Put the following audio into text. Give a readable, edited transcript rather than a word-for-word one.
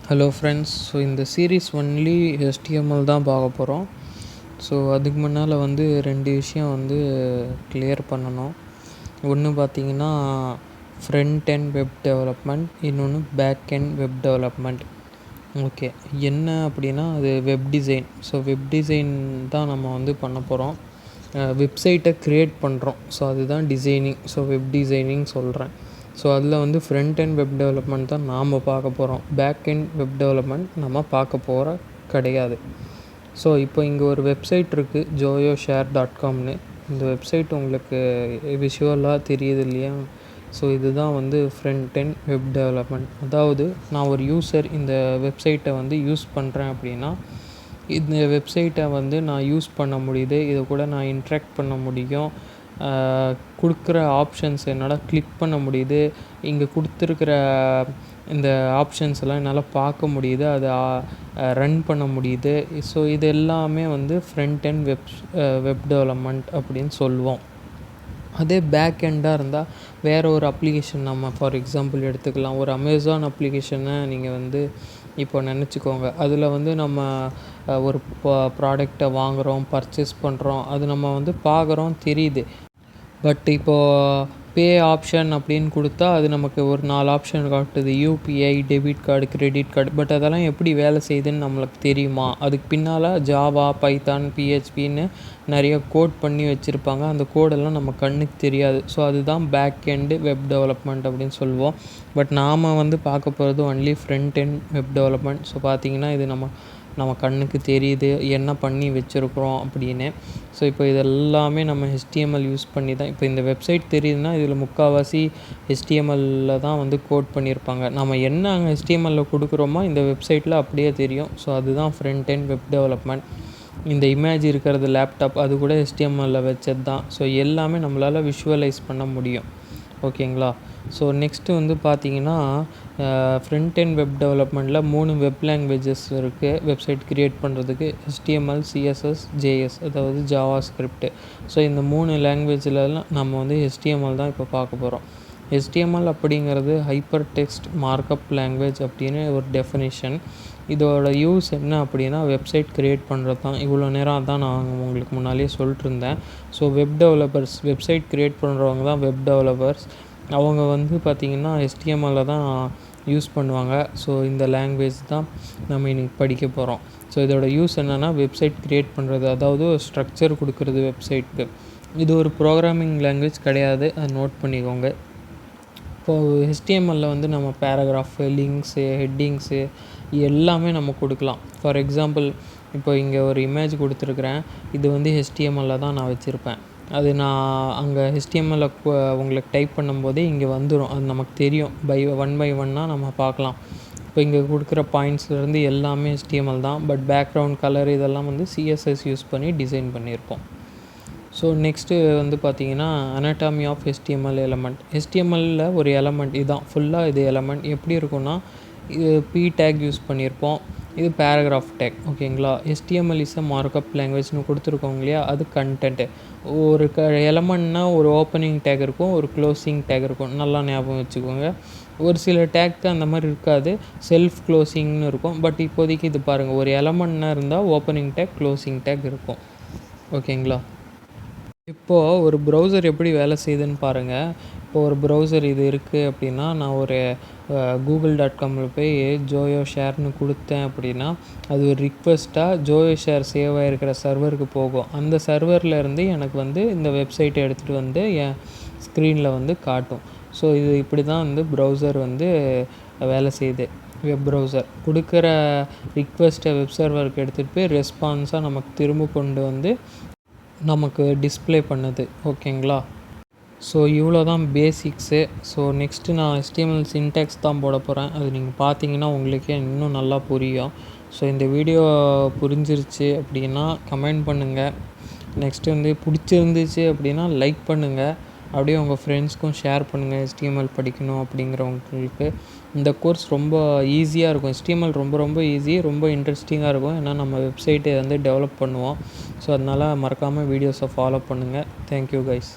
Hello friends. So இந்த series only HTML தான் பார்க்க போகிறோம். ஸோ அதுக்கு முன்னால் வந்து 2 விஷயம் வந்து கிளியர் பண்ணணும். ஒன்று பார்த்தீங்கன்னா ஃப்ரண்ட் எண்ட் வெப் டெவலப்மெண்ட், இன்னொன்று back end web development. Okay, என்ன அப்படின்னா அது web design. So web design தான் நம்ம வந்து பண்ண போகிறோம். வெப்சைட்டை க்ரியேட் பண்ணுறோம். ஸோ அதுதான் டிசைனிங். ஸோ வெப் டிசைனிங் சொல்கிறேன். ஸோ அதில் வந்து ஃப்ரண்ட் எண்ட் வெப் டெவலப்மெண்ட் தான் நாம் பார்க்க போகிறோம். பேக் எண்ட் வெப் டெவலப்மெண்ட் நம்ம பார்க்க போகிற கிடையாது. ஸோ இப்போ இங்கே ஒரு வெப்சைட் இருக்குது, joyoshare.comனு. இந்த வெப்சைட் உங்களுக்கு விஷுவலாக தெரியுது இல்லையா? ஸோ இதுதான் வந்து ஃப்ரண்ட் எண்ட் வெப் டெவலப்மெண்ட். அதாவது நான் ஒரு யூஸர் இந்த வெப்சைட்டை வந்து யூஸ் பண்ணுறேன் அப்படின்னா, இந்த வெப்சைட்டை வந்து நான் யூஸ் பண்ண முடியுது, இதை கூட நான் இன்ட்ராக்ட் பண்ண முடியும், கொடுக்குற ஆப்ஷன்ஸ் என்னால் கிளிக் பண்ண முடியுது, இங்கே கொடுத்துருக்கிற இந்த ஆப்ஷன்ஸ் எல்லாம் என்னால் பார்க்க முடியுது, அதை ரன் பண்ண முடியுது. ஸோ இது எல்லாமே வந்து ஃப்ரண்ட் எண்ட் வெப் டெவலப்மெண்ட் அப்படின்னு சொல்லுவோம். அதே பேக் எண்டாக இருந்தால் வேறு ஒரு அப்ளிகேஷன், நம்ம ஃபார் எக்ஸாம்பிள் எடுத்துக்கலாம். ஒரு அமேசான் அப்ளிகேஷனை நீங்கள் வந்து இப்போ நினச்சிக்கோங்க. அதில் வந்து நம்ம ஒரு ப்ராடக்டை வாங்குகிறோம், பர்ச்சேஸ் பண்ணுறோம், அது நம்ம வந்து பார்க்குறோம், தெரியுது. பட் இப்போது பே ஆப்ஷன் அப்படின்னு கொடுத்தா அது நமக்கு ஒரு 4 ஆப்ஷன் காட்டுது. UPI, debit card, credit card. But அதெல்லாம் எப்படி வேலை செய்யுதுன்னு நம்மளுக்கு தெரியுமா? அதுக்கு பின்னால் ஜாவா, பைத்தான், பிஹெச்பின்னு நிறைய கோட் பண்ணி வச்சுருப்பாங்க. அந்த கோடெல்லாம் நம்ம கண்ணுக்கு தெரியாது. ஸோ அதுதான் பேக் எண்டு வெப் டெவலப்மெண்ட் அப்படின்னு சொல்லுவோம். பட் நாம் வந்து பார்க்க போகிறது only front end web development. So பார்த்திங்கன்னா இது நம்ம கண்ணுக்கு தெரியுது என்ன பண்ணி வச்சுருக்குறோம் அப்படின்னு. ஸோ இப்போ இதெல்லாமே நம்ம HTML யூஸ் பண்ணி தான். இப்போ இந்த வெப்சைட் தெரியுதுன்னா இதில் முக்கால்வாசி HTMLல தான் வந்து கோட் பண்ணியிருப்பாங்க. நம்ம என்ன அங்கே HTMLல கொடுக்குறோமோ இந்த வெப்சைட்டில் அப்படியே தெரியும். ஸோ அதுதான் ஃப்ரண்ட் எண்ட் வெப் டெவலப்மெண்ட். இந்த இமேஜ் இருக்கிறது லேப்டாப், அது கூட HTMLல வச்சது தான். ஸோ எல்லாமே நம்மளால் விஷுவலைஸ் பண்ண முடியும். ஓகேங்களா? ஸோ நெக்ஸ்ட்டு வந்து பார்த்திங்கன்னா ஃப்ரண்ட் எண்ட் வெப் டெவலப்மெண்ட்டில் 3 வெப் லாங்குவேஜஸ் இருக்குது வெப்சைட் க்ரியேட் பண்ணுறதுக்கு. HTML, CSS, JS, அதாவது ஜாவா ஸ்கிரிப்ட். ஸோ இந்த 3 லாங்குவேஜ்லலாம் நம்ம வந்து HTML தான் இப்போ பார்க்க போகிறோம். HTML அப்படிங்கிறது ஹைப்பர் டெக்ஸ்ட் மார்க்கப் லாங்குவேஜ் அப்படின்னு ஒரு டெஃபினிஷன். இதோட யூஸ் என்ன அப்படின்னா வெப்சைட் க்ரியேட் பண்ணுறது தான். இவ்வளோ நேரம் அதான் நான் உங்களுக்கு முன்னாலேயே சொல்லிட்டு இருந்தேன். So web developers, website create பண்ணுறவங்க தான் வெப் டெவலப்பர்ஸ். அவங்க வந்து பார்த்திங்கன்னா HTML தான் யூஸ் பண்ணுவாங்க. ஸோ இந்த லாங்குவேஜ் தான் நம்ம இன்றைக்கி படிக்க போகிறோம். ஸோ இதோட யூஸ் என்னென்னா வெப்சைட் க்ரியேட் பண்ணுறது, அதாவது ஒரு ஸ்ட்ரக்சர் கொடுக்குறது வெப்சைட்டுக்கு. இது ஒரு ப்ரோக்ராமிங் லாங்குவேஜ் கிடையாது, அதை நோட் பண்ணிக்கோங்க. இப்போது HTMLல வந்து நம்ம பேராகிராஃபு, லிங்க்ஸு, ஹெட்டிங்ஸு எல்லாமே நம்ம கொடுக்கலாம். ஃபார் எக்ஸாம்பிள் இப்போ இங்கே ஒரு இமேஜ் கொடுத்துருக்குறேன். இது வந்து HTMLல தான் நான் வச்சுருப்பேன். அது நான் அங்கே HTMLல உங்களுக்கு டைப் பண்ணும்போதே இங்கே வந்துடும். அது நமக்கு தெரியும். ஒன் பை ஒன்னாக நம்ம பார்க்கலாம். இப்போ இங்கே கொடுக்குற பாயிண்ட்ஸ்லேருந்து எல்லாமே HTML தான். பட் பேக்ரவுண்ட் கலர் இதெல்லாம் வந்து CSS யூஸ் பண்ணி டிசைன் பண்ணியிருப்போம். ஸோ நெக்ஸ்ட்டு வந்து பார்த்திங்கன்னா அனாட்டமி ஆஃப் HTML எலமெண்ட். HTMLல ஒரு எலமெண்ட் இதுதான் ஃபுல்லாக. இது எலமெண்ட் எப்படி இருக்குன்னா, இது P டேக் யூஸ் பண்ணியிருப்போம், இது பேராகிராஃப் டேக். ஓகேங்களா? HTML இஸ் மார்க்கப் லாங்குவேஜ்னு கொடுத்துருக்கோங்க இல்லையா, அது கண்டென்ட்டு. ஒரு எலமெண்ட்னா ஒரு ஓப்பனிங் டேக் இருக்கும், ஒரு க்ளோசிங் டேக் இருக்கும். நல்லா ஞாபகம் வச்சுக்கோங்க. ஒரு சில டேக்கு அந்த மாதிரி இருக்காது, செல்ஃப் க்ளோசிங்னு இருக்கும். பட் இப்போதைக்கு இது பாருங்கள், ஒரு எலமெண்ட்னா இருந்தால் ஓப்பனிங் டேக், க்ளோசிங் டேக் இருக்கும். ஓகேங்களா? இப்போது ஒரு ப்ரௌசர் எப்படி வேலை செய்யுதுன்னு பாருங்கள். இப்போ ஒரு ப்ரௌசர் இது இருக்குது அப்படின்னா, நான் ஒரு google.comல போய் joyoshare கொடுத்தேன் அப்படின்னா, அது ஒரு ரிக்வெஸ்ட்டாக joyoshare சேவ் ஆகிருக்கிற சர்வருக்கு போகும். அந்த சர்வர்லேருந்து எனக்கு வந்து இந்த வெப்சைட்டை எடுத்துகிட்டு வந்து என் ஸ்க்ரீனில் வந்து காட்டும். ஸோ இது இப்படி தான் வந்து ப்ரௌசர் வந்து வேலை செய்யுது. வெப் ப்ரௌசர் கொடுக்குற ரிக்வெஸ்ட்டை வெப் சர்வருக்கு எடுத்துகிட்டு போய் ரெஸ்பான்ஸாக நமக்கு திரும்ப கொண்டு வந்து நமக்கு டிஸ்பிளே பண்ணுது. ஓகேங்களா? ஸோ இவ்வளோ தான் பேசிக்ஸு. ஸோ நெக்ஸ்ட்டு நான் HTML சின்டெக்ஸ் தான் போட போகிறேன். அது நீங்கள் பார்த்தீங்கன்னா உங்களுக்கே இன்னும் நல்லா புரியும். ஸோ இந்த வீடியோ புரிஞ்சிருச்சு அப்படின்னா கமெண்ட் பண்ணுங்கள். நெக்ஸ்ட்டு வந்து பிடிச்சிருந்துச்சு அப்படின்னா லைக் பண்ணுங்கள். அப்படியே உங்கள் ஃப்ரெண்ட்ஸ்க்கும் ஷேர் பண்ணுங்கள். HTML படிக்கணும் அப்படிங்கிறவங்களுக்கு இந்த கோர்ஸ் ரொம்ப ஈஸியாக இருக்கும். HTML ரொம்ப ரொம்ப ஈஸி, ரொம்ப இன்ட்ரெஸ்டிங்காக இருக்கும். ஏன்னா நம்ம வெப்சைட்டை வந்து டெவலப் பண்ணுவோம். ஸோ அதனால் மறக்காமல் வீடியோஸை ஃபாலோ பண்ணுங்கள். Thank you guys.